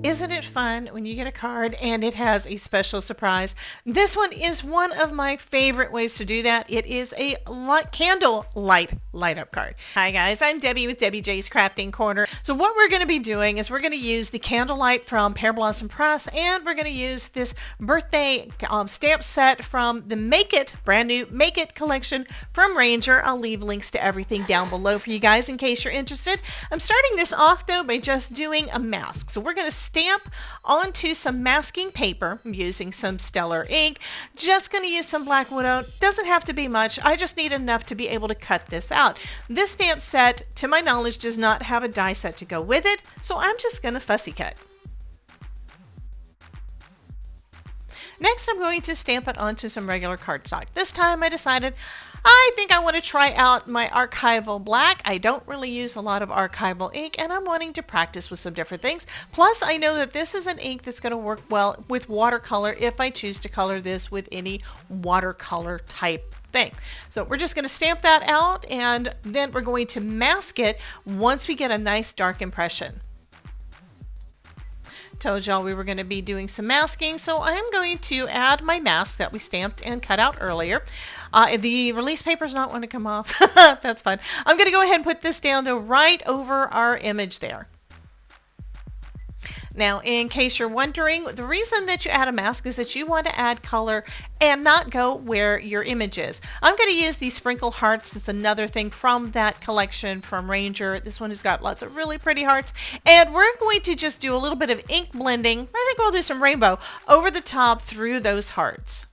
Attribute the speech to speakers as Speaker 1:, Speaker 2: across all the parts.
Speaker 1: Isn't it fun when you get a card and it has a special surprise? This one is one of my favorite ways to do that. It is a candle light up card. Hi guys, I'm Debbie with Debbie J's Crafting Corner. So what we're going to be doing is we're going to use the candlelight from PearBlossom Press, and we're going to use this birthday stamp set from the Make It, brand new Make It collection from Ranger. I'll leave links to everything down below for you guys in case you're interested. I'm starting this off though by just doing a mask. So we're going to stamp onto some masking paper. I'm using some Stellar ink. Just going to use some Black Widow. Doesn't have to be much. I just need enough to be able to cut this out. This stamp set, to my knowledge, does not have a die set to go with it, so I'm just going to fussy cut. Next, I'm going to stamp it onto some regular cardstock. This time I decided I think I want to try out my archival black. I don't really use a lot of archival ink, and I'm wanting to practice with some different things. Plus, I know that this is an ink that's going to work well with watercolor if I choose to color this with any watercolor type thing. So we're just going to stamp that out, and then we're going to mask it once we get a nice dark impression. Told y'all we were going to be doing some masking, so I'm going to add my mask that we stamped and cut out earlier. The release paper is not going to come off. That's fun. I'm going to go ahead and put this down though right over our image there. Now, in case you're wondering, the reason that you add a mask is that you want to add color and not go where your image is. I'm going to use these sprinkle hearts. That's another thing from that collection from Ranger. This one has got lots of really pretty hearts. And we're going to just do a little bit of ink blending. I think we'll do some rainbow over the top through those hearts.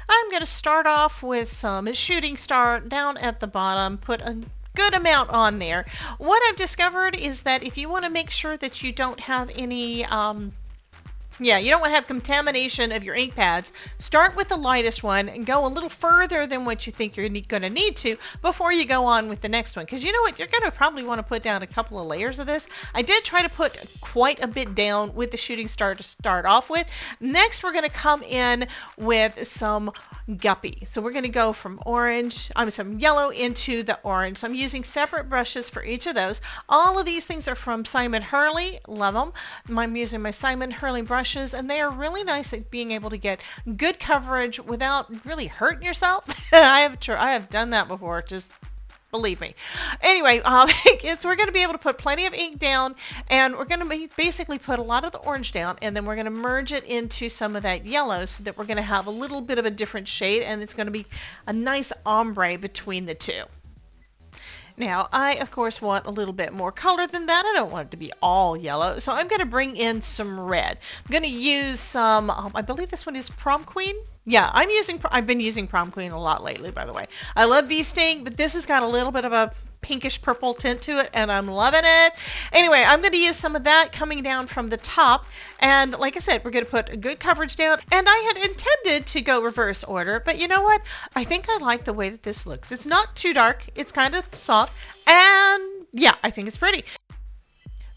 Speaker 1: I'm going to start off with some shooting star down at the bottom, put a good amount on there. What I've discovered is that if you want to make sure that you don't have any you don't want to have contamination of your ink pads, start with the lightest one and go a little further than what you think you're going to need to before you go on with the next one. Because you know what, you're going to probably want to put down a couple of layers of this. I did try to put quite a bit down with the shooting star to start off with. Next, we're going to come in with some guppy. So we're going to go from some yellow into the orange. So I'm using separate brushes for each of those. All of these things are from Simon Hurley. Love them. I'm using my Simon Hurley brushes, and they are really nice at being able to get good coverage without really hurting yourself. I have done that before. Just believe me. Anyway, we're going to be able to put plenty of ink down, and we're going to basically put a lot of the orange down, and then we're going to merge it into some of that yellow so that we're going to have a little bit of a different shade, and it's going to be a nice ombre between the two. Now, I, of course, want a little bit more color than that. I don't want it to be all yellow, so I'm going to bring in some red. I'm going to use some, I believe this one is Prom Queen. Yeah, I've been using Prom Queen a lot lately, by the way. I love Bee Sting, but this has got a little bit of a pinkish purple tint to it, and I'm loving it. Anyway, I'm going to use some of that coming down from the top, and like I said, we're going to put a good coverage down. And I had intended to go reverse order, but you know what? I think I like the way that this looks. It's not too dark, it's kind of soft, and yeah, I think it's pretty.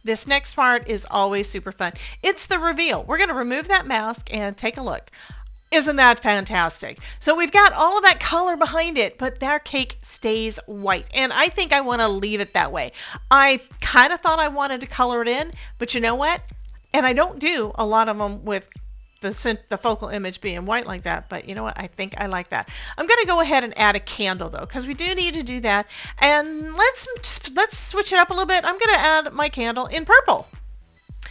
Speaker 1: This next part is always super fun. It's the reveal. We're going to remove that mask and take a look. Isn't that fantastic? So we've got all of that color behind it, but their cake stays white. And I think I want to leave it that way. I kind of thought I wanted to color it in, but you know what? And I don't do a lot of them with the focal image being white like that, but you know what? I think I like that. I'm going to go ahead and add a candle though, because we do need to do that. And let's switch it up a little bit. I'm going to add my candle in purple.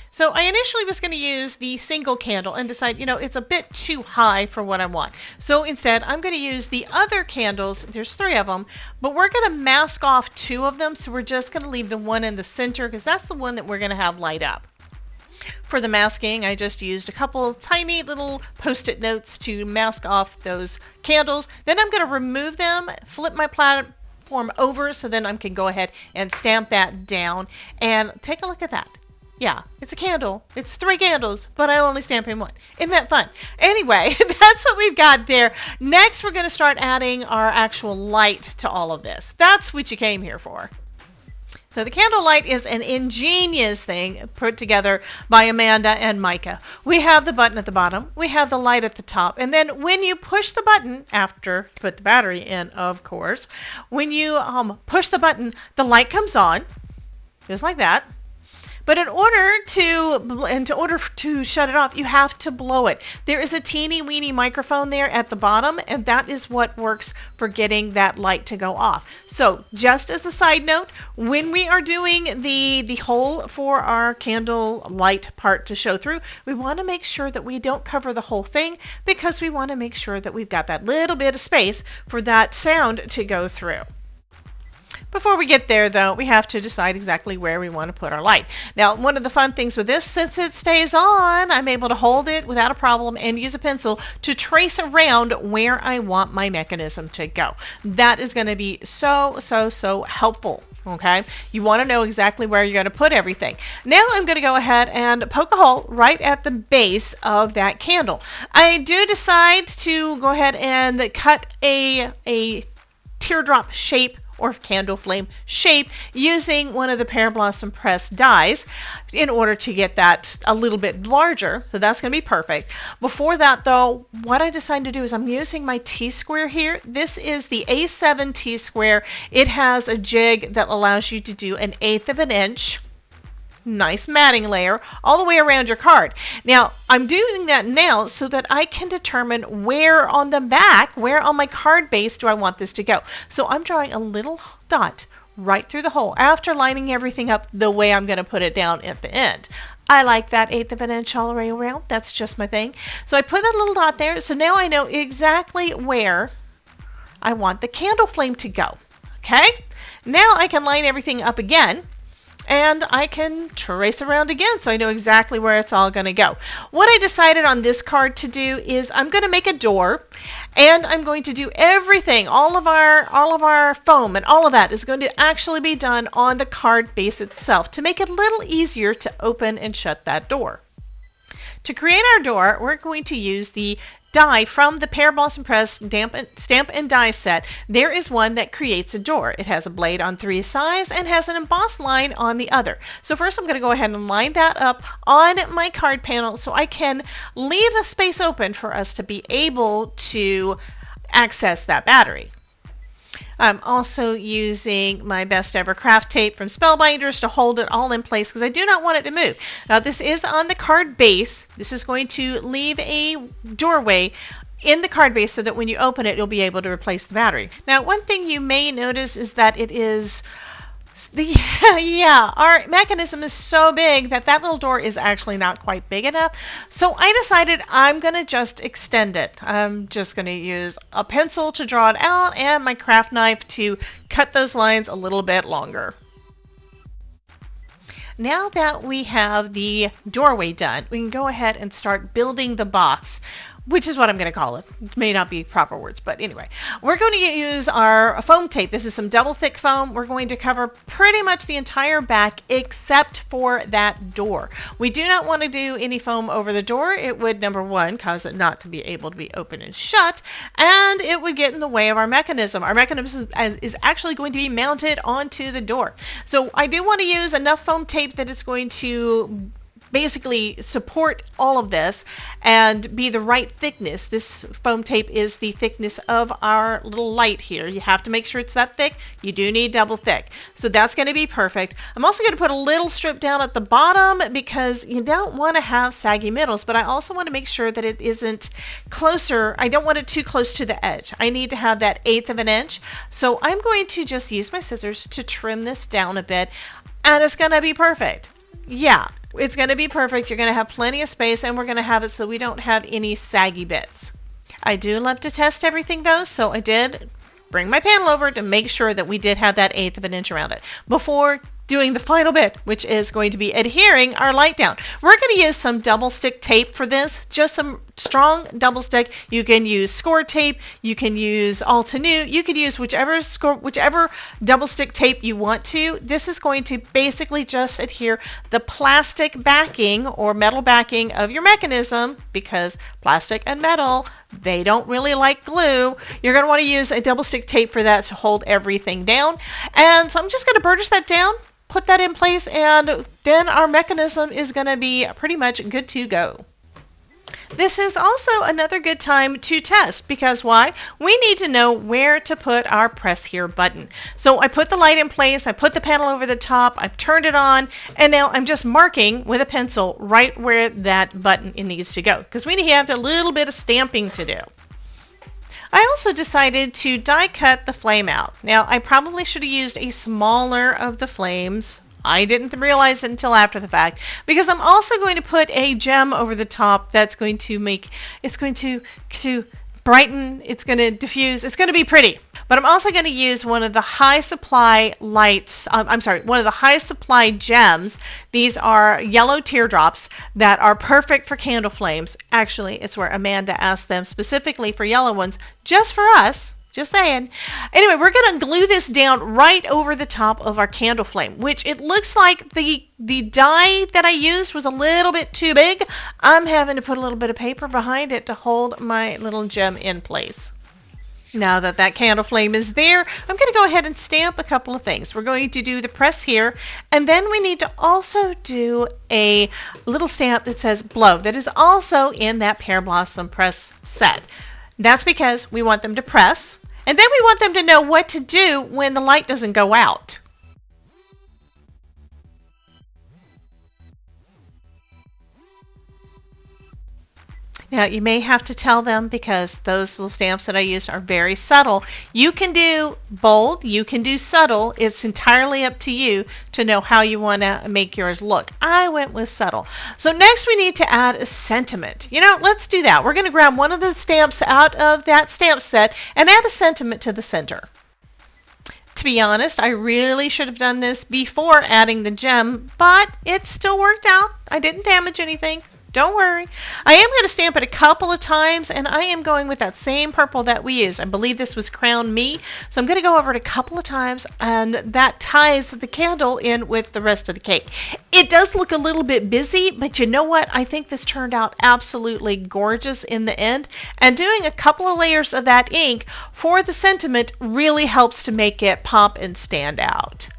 Speaker 1: So I initially was going to use the single candle and decide, it's a bit too high for what I want. So instead, I'm going to use the other candles. There's 3 of them, but we're going to mask off 2 of them. So we're just going to leave the one in the center because that's the one that we're going to have light up. For the masking, I just used a couple tiny little Post-it notes to mask off those candles. Then I'm going to remove them, flip my platform over so then I can go ahead and stamp that down, and take a look at that. Yeah, it's a candle. It's 3 candles, but I only stamp in 1. Isn't that fun? Anyway, that's what we've got there. Next, we're going to start adding our actual light to all of this. That's what you came here for. So the candle light is an ingenious thing put together by Amanda and Micah. We have the button at the bottom. We have the light at the top. And then when you push the button, after you put the battery in, of course, when you push the button, the light comes on, just like that. But in order to shut it off, you have to blow it. There is a teeny weeny microphone there at the bottom, and that is what works for getting that light to go off. So just as a side note, when we are doing the hole for our candle light part to show through, we want to make sure that we don't cover the whole thing, because we want to make sure that we've got that little bit of space for that sound to go through. Before we get there, though, we have to decide exactly where we want to put our light. Now, one of the fun things with this, since it stays on, I'm able to hold it without a problem and use a pencil to trace around where I want my mechanism to go. That is going to be so helpful. Okay, you want to know exactly where you're going to put everything. Now I'm going to go ahead and poke a hole right at the base of that candle. I do decide to go ahead and cut a teardrop shape or candle flame shape using one of the PearBlossom press dies in order to get that a little bit larger. So that's going to be perfect. Before that, though, what I decided to do is I'm using my T-square here. This is the A7 T-square. It has a jig that allows you to do 1/8 of an inch. Nice matting layer all the way around your card. Now, I'm doing that now so that I can determine where on the back, where on my card base do I want this to go. So I'm drawing a little dot right through the hole after lining everything up the way I'm going to put it down at the end. I like that 1/8 of an inch all the way around. That's just my thing. So I put that little dot there. So now I know exactly where I want the candle flame to go. Okay? Now I can line everything up again, and I can trace around again so I know exactly where it's all going to go. What I decided on this card to do is I'm going to make a door, and I'm going to do everything, all of our foam and all of that is going to actually be done on the card base itself to make it a little easier to open and shut that door. To create our door, we're going to use the die from the PearBlossom Press stamp and die set. There is one that creates a door. It has a blade on 3 sides and has an embossed line on the other. So first I'm going to go ahead and line that up on my card panel so I can leave the space open for us to be able to access that battery. I'm also using my best ever craft tape from Spellbinders to hold it all in place because I do not want it to move. Now this is on the card base. This is going to leave a doorway in the card base so that when you open it, you'll be able to replace the battery. Now one thing you may notice is that it is our mechanism is so big that little door is actually not quite big enough. So I decided I'm going to just extend it. I'm just going to use a pencil to draw it out and my craft knife to cut those lines a little bit longer. Now that we have the doorway done, we can go ahead and start building the box, which is what I'm going to call it. It may not be proper words, but anyway. We're going to use our foam tape. This is some double thick foam. We're going to cover pretty much the entire back except for that door. We do not want to do any foam over the door. It would, number one, cause it not to be able to be open and shut, and it would get in the way of our mechanism. Our mechanism is actually going to be mounted onto the door. So I do want to use enough foam tape that it's going to basically support all of this and be the right thickness. This foam tape is the thickness of our little light here. You have to make sure it's that thick. You do need double thick. So that's going to be perfect. I'm also going to put a little strip down at the bottom because you don't want to have saggy middles, but I also want to make sure that it isn't closer. I don't want it too close to the edge. I need to have that 1/8 of an inch. So I'm going to just use my scissors to trim this down a bit, and it's going to be perfect. Yeah, it's going to be perfect. You're going to have plenty of space, and we're going to have it so we don't have any saggy bits. I do love to test everything though, so I did bring my panel over to make sure that we did have that 1/8 of an inch around it before doing the final bit, which is going to be adhering our light down. We're going to use some double stick tape for this, just some strong double stick. You can use score tape, you can use Altenew, you could use whichever double stick tape you want to. This is going to basically just adhere the plastic backing or metal backing of your mechanism, because plastic and metal, they don't really like glue. You're going to want to use a double stick tape for that to hold everything down. And so I'm just going to burnish that down, put that in place, and then our mechanism is going to be pretty much good to go. This is also another good time to test because why? We need to know where to put our press here button. So I put the light in place, I put the panel over the top, I've turned it on, and now I'm just marking with a pencil right where that button needs to go because we have a little bit of stamping to do. I also decided to die cut the flame out. Now I probably should have used a smaller of the flames. I didn't realize it until after the fact because I'm also going to put a gem over the top that's going to make, it's going to brighten, it's going to diffuse, it's going to be pretty. But I'm also going to use one of the high supply lights, one of the high supply gems. These are yellow teardrops that are perfect for candle flames. Actually, it's where Amanda asked them specifically for yellow ones, just for us. Just saying. Anyway, we're going to glue this down right over the top of our candle flame, which it looks like the die that I used was a little bit too big. I'm having to put a little bit of paper behind it to hold my little gem in place. Now that that candle flame is there, I'm going to go ahead and stamp a couple of things. We're going to do the press here, and then we need to also do a little stamp that says blow that is also in that PearBlossom press set. That's because we want them to press. And then we want them to know what to do when the light doesn't go out. Now you may have to tell them because those little stamps that I used are very subtle. You can do bold, you can do subtle. It's entirely up to you to know how you want to make yours look. I went with subtle. So next we need to add a sentiment. Let's do that. We're going to grab one of the stamps out of that stamp set and add a sentiment to the center. To be honest, I really should have done this before adding the gem, but it still worked out. I didn't damage anything. Don't worry. I am going to stamp it a couple of times, and I am going with that same purple that we used. I believe this was Crown Me, so I'm going to go over it a couple of times, and that ties the candle in with the rest of the cake. It does look a little bit busy, but you know what? I think this turned out absolutely gorgeous in the end, and doing a couple of layers of that ink for the sentiment really helps to make it pop and stand out.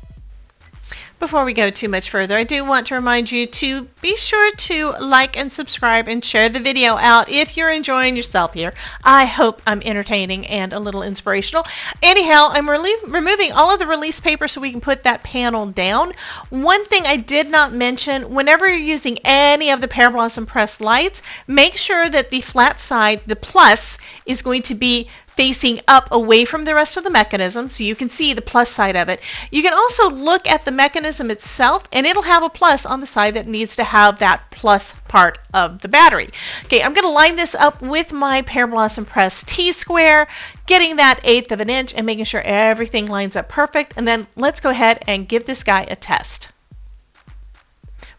Speaker 1: Before we go too much further, I do want to remind you to be sure to like and subscribe and share the video out if you're enjoying yourself here. I hope I'm entertaining and a little inspirational. Anyhow, I'm removing all of the release paper so we can put that panel down. One thing I did not mention, whenever you're using any of the PearBlossom press lights, make sure that the flat side, the plus, is going to be facing up away from the rest of the mechanism so you can see the plus side of it. You can also look at the mechanism itself and it'll have a plus on the side that needs to have that plus part of the battery. Okay, I'm going to line this up with my PearBlossom press T-square, getting that 1/8 of an inch and making sure everything lines up perfect. And then let's go ahead and give this guy a test.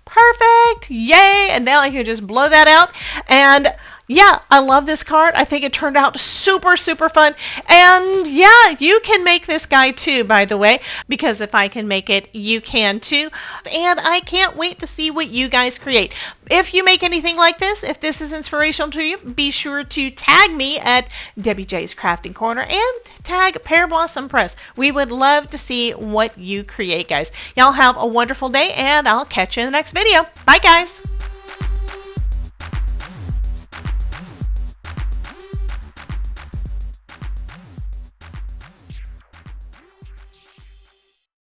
Speaker 1: Perfect! Yay! And now I can just blow that out. And yeah, I love this card. I think it turned out super, super fun. And yeah, you can make this guy too, by the way, because if I can make it, you can too. And I can't wait to see what you guys create. If you make anything like this, if this is inspirational to you, be sure to tag me at Debbie J's Crafting Corner and tag PearBlossom Press. We would love to see what you create, guys. Y'all have a wonderful day, and I'll catch you in the next video. Bye, guys.